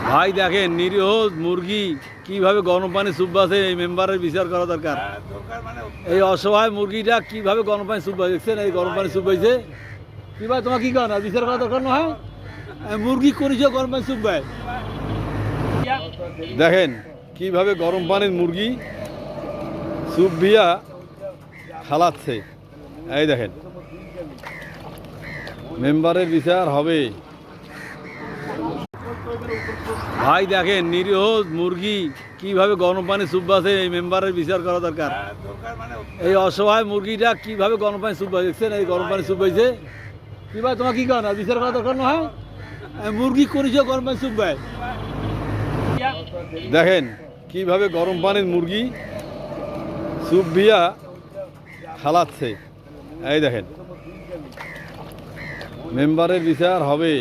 ভাই দেখেন নিরীহ মুরগি কিভাবে গরম পানি স্যুপ বাসে, এই মেম্বারের বিচার করা দরকার। এই অসহায় মুরগিটা কিভাবে গরম পানি স্যুপ বাসে, দেখছেন এই গরম পানি স্যুপ বাসে। কি ভাই তোমার কি কর না বিচার করা দরকার নয়? মুরগি করেছে গরম পানি স্যুপ ভাই। দেখেন কিভাবে গরম পানির মুরগি স্যুপ ভিয়া খালাচ্ছে। এই দেখেন মেম্বারের বিচার হবে। ভাই দেখেন নিরীহ মুরগি কিভাবে গরম পানি স্যুপ বাসে, এই মেম্বারের বিচার করা দরকার। এই অসহায় মুরগিটা কিভাবে গরম পানি স্যুপ বাসে, দেখছেন এই গরম পানি স্যুপ বাসে। কি ভাই তোমার কি কর না বিচার করা দরকার নয়? মুরগি করেছে গরম পানি স্যুপ ভাই। দেখেন কিভাবে গরম পানির মুরগি স্যুপ ভিয়া খালাচ্ছে। এই দেখেন মেম্বারের বিচার হবে।